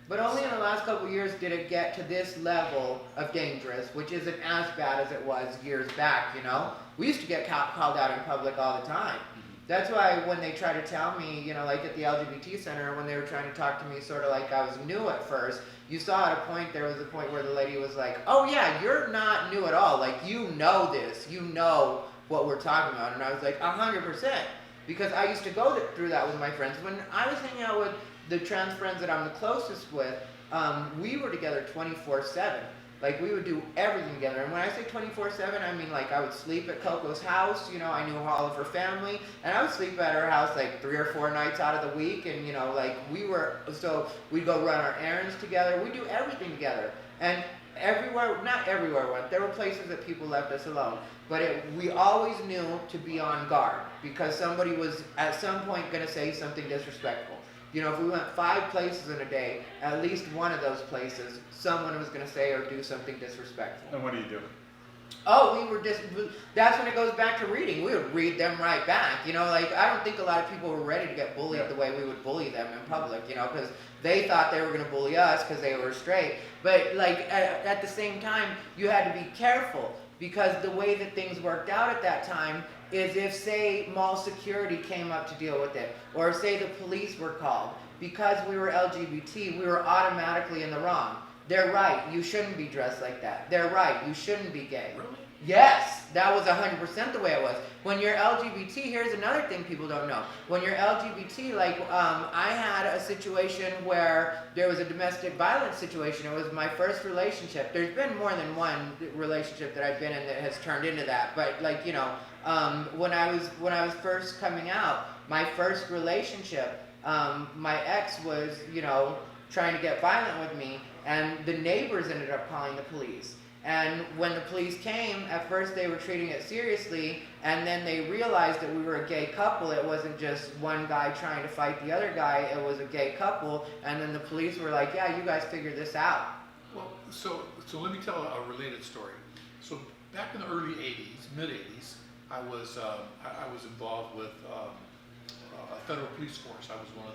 but only in the last couple of years did it get to this level of dangerous, which isn't as bad as it was years back, you know? We used to get called out in public all the time. That's why when they try to tell me, you know, like at the LGBT center, when they were trying to talk to me sort of like I was new at first, you saw at a point, there was a point where the lady was like, oh yeah, you're not new at all. Like, you know this. You know what we're talking about. And I was like, 100%. Because I used to go through that with my friends. When I was hanging out with the trans friends that I'm the closest with, we were together 24/7. Like, we would do everything together. And when I say 24/7, I mean, like, I would sleep at Coco's house. You know, I knew all of her family. And I would sleep at her house, like, 3 or 4 nights out of the week. And, you know, like, so we'd go run our errands together. We'd do everything together. And everywhere, not everywhere, there were places that people left us alone. But we always knew to be on guard, because somebody was at some point going to say something disrespectful. You know, if we went 5 places in a day, at least one of those places, someone was going to say or do something disrespectful. And what do you do? Oh, that's when it goes back to reading. We would read them right back. You know, like, I don't think a lot of people were ready to get bullied the way we would bully them in public, you know, because they thought they were going to bully us because they were straight. But, like, at the same time, you had to be careful, because the way that things worked out at that time is if, say, mall security came up to deal with it, or say the police were called, because we were LGBT, we were automatically in the wrong. They're right, you shouldn't be dressed like that. They're right, you shouldn't be gay. Really? Yes, that was 100% the way it was. When you're LGBT, here's another thing people don't know. When you're LGBT, like, I had a situation where there was a domestic violence situation. It was my first relationship. There's been more than one relationship that I've been in that has turned into that. But, like, you know, when I was first coming out, my first relationship, my ex was, you know, trying to get violent with me, and the neighbors ended up calling the police. And when the police came, at first they were treating it seriously, and then they realized that we were a gay couple. It wasn't just one guy trying to fight the other guy, it was a gay couple. And then the police were like, yeah, you guys figure this out. Well, so let me tell a related story. So back in the early 80s, mid 80s, I was involved with a federal police force. I was one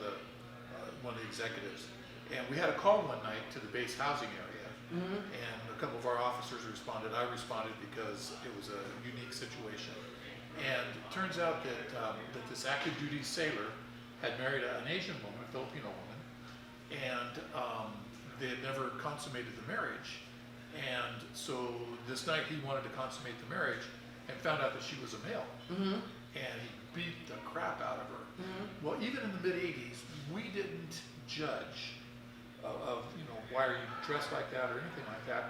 of the executives. And we had a call one night to the base housing area. And a couple of our officers responded. I responded because it was a unique situation. And it turns out that this active duty sailor had married an Asian woman, a Filipino woman, and they had never consummated the marriage. And so this night he wanted to consummate the marriage and found out that she was a male. And he beat the crap out of her. Well, even in the mid 80s, we didn't judge of you know, why are you dressed like that or anything like that.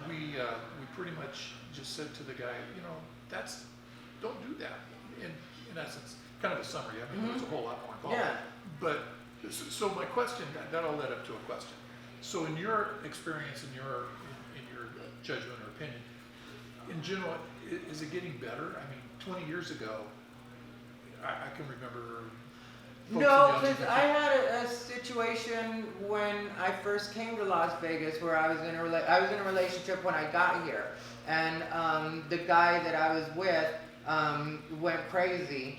We pretty much just said to the guy, you know, don't do that. In essence, kind of a summary. I mean, there's a whole lot more involved. Yeah. But, so my question, that all led up to a question. So in your experience, in your judgment or opinion, in general, is it getting better? I mean, 20 years ago, I can remember. No, because I had a situation when I first came to Las Vegas where I was in a relationship when I got here, and the guy that I was with went crazy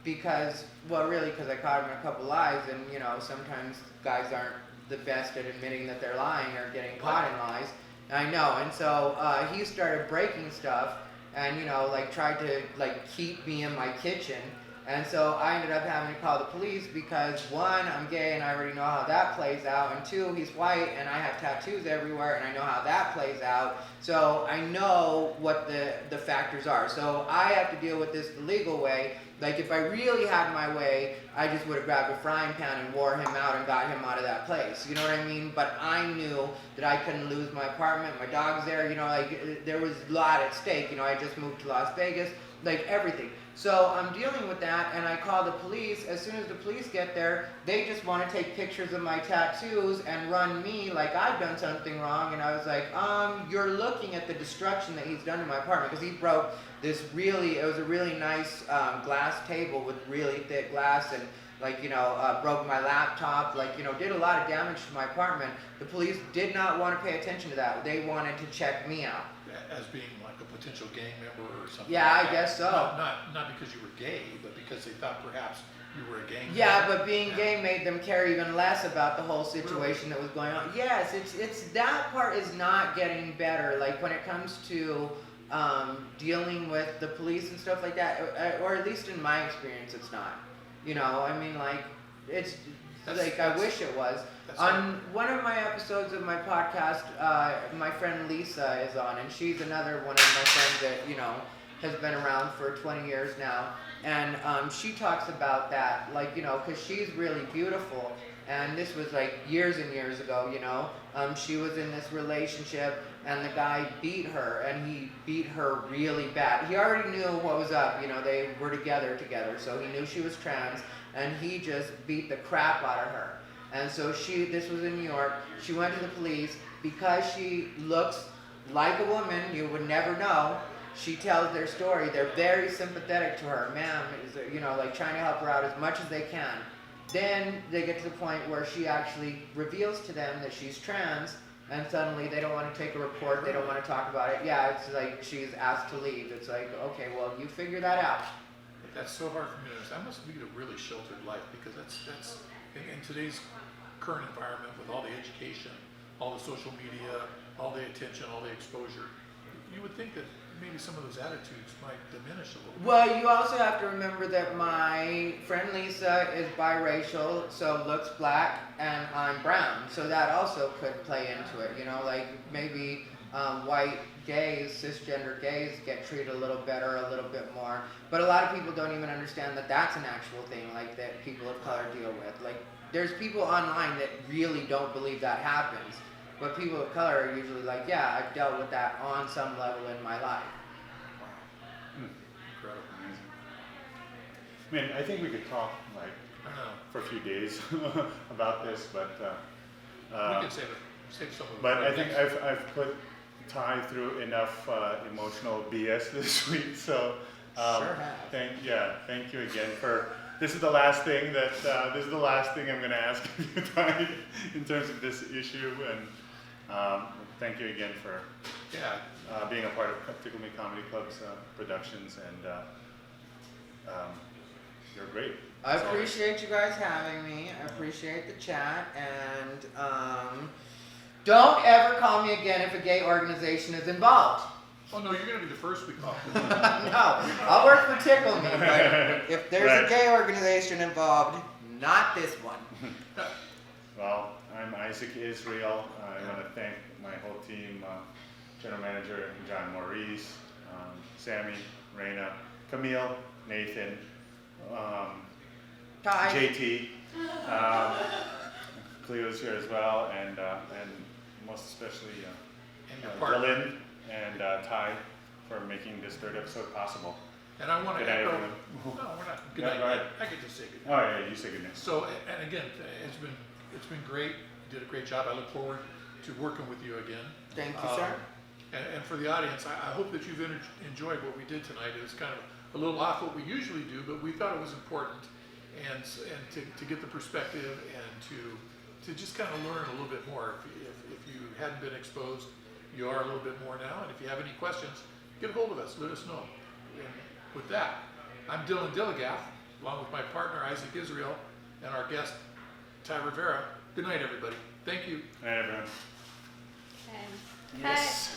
because I caught him in a couple lies, and sometimes guys aren't the best at admitting that they're lying or getting caught in lies. I know, and so he started breaking stuff, and tried to keep me in my kitchen. And so I ended up having to call the police because 1, I'm gay and I already know how that plays out, and 2, he's white and I have tattoos everywhere and I know how that plays out. So I know what the factors are. So I have to deal with this the legal way. Like if I really had my way, I just would have grabbed a frying pan and wore him out and got him out of that place. You know what I mean? But I knew that I couldn't lose my apartment, my dog's there, there was a lot at stake. I just moved to Las Vegas, everything. So I'm dealing with that, and I call the police. As soon as the police get there, they just want to take pictures of my tattoos and run me like I've done something wrong. And I was like, you're looking at the destruction that he's done to my apartment, because he broke it was a really nice glass table with really thick glass, and broke my laptop, did a lot of damage to my apartment. The police did not want to pay attention to that. They wanted to check me out. As being like a potential gang member or something. Yeah, like I guess so. Not because you were gay, but because they thought perhaps you were a gang member. Yeah, but being gay made them care even less about the whole situation that was going on. Yes, it's that part is not getting better. Like when it comes to dealing with the police and stuff like that, or at least in my experience, it's not. It's I wish it was. On one of my episodes of my podcast, my friend Lisa is on, and she's another one of my friends that, has been around for 20 years now. And she talks about that, because she's really beautiful. And this was years and years ago, she was in this relationship, and the guy beat her, and he beat her really bad. He already knew what was up, they were together, so he knew she was trans, and he just beat the crap out of her. And so this was in New York, she went to the police because she looks like a woman, you would never know. She tells their story, they're very sympathetic to her. Ma'am is, trying to help her out as much as they can. Then they get to the point where she actually reveals to them that she's trans, and suddenly they don't want to take a report, they don't want to talk about it. Yeah, it's she's asked to leave. It's okay, well, you figure that out. That's so hard for me to understand. I must lead a really sheltered life, because that's in today's current environment with all the education, all the social media, all the attention, all the exposure, you would think that maybe some of those attitudes might diminish a little bit. Well, you also have to remember that my friend Lisa is biracial, so looks black, and I'm brown, so that also could play into it. Maybe white gays, cisgender gays get treated a little better, a little bit more. But a lot of people don't even understand that that's an actual thing, that people of color deal with. There's people online that really don't believe that happens. But people of color are usually yeah, I've dealt with that on some level in my life. Incredible. I think we could talk for a few days about this, but we can save some of it. But I think I've put Ty through enough emotional BS this week, so Sure have. Thank you again for. This is the last thing I'm going to ask of you, Ty, in terms of this issue, and thank you again for being a part of Tickle Me Comedy Club's productions, and you're great. I appreciate you guys having me. I appreciate the chat, and don't ever call me again if a gay organization is involved. Oh no, you're going to be the first we call. No, I'll work for Tickle Me, but if there's a gay organization involved, not this one. Well, I'm Isaac Israel. I want to thank my whole team, General Manager John Maurice, Sammy, Raina, Camille, Nathan, JT, Cleo's here as well, and most especially Dylan and Ty for making this third episode possible. And I want to Good night, echo. everyone. No, we're not. Good Yeah, night. go ahead. I could just say good Oh night. yeah, you say good night. So, and again, it's been great. You did a great job. I look forward to working with you again. Thank you, sir. And for the audience, I hope that you've enjoyed what we did tonight. It was kind of a little off what we usually do, but we thought it was important, and to get the perspective and to just kind of learn a little bit more. If you hadn't been exposed, you are a little bit more now. And if you have any questions, get a hold of us. Let us know. And with that, I'm Dillon Dilligaf, along with my partner Isaac Israel and our guest Thai Rivera. Good night, everybody. Thank you. Good night, everyone. And Yes.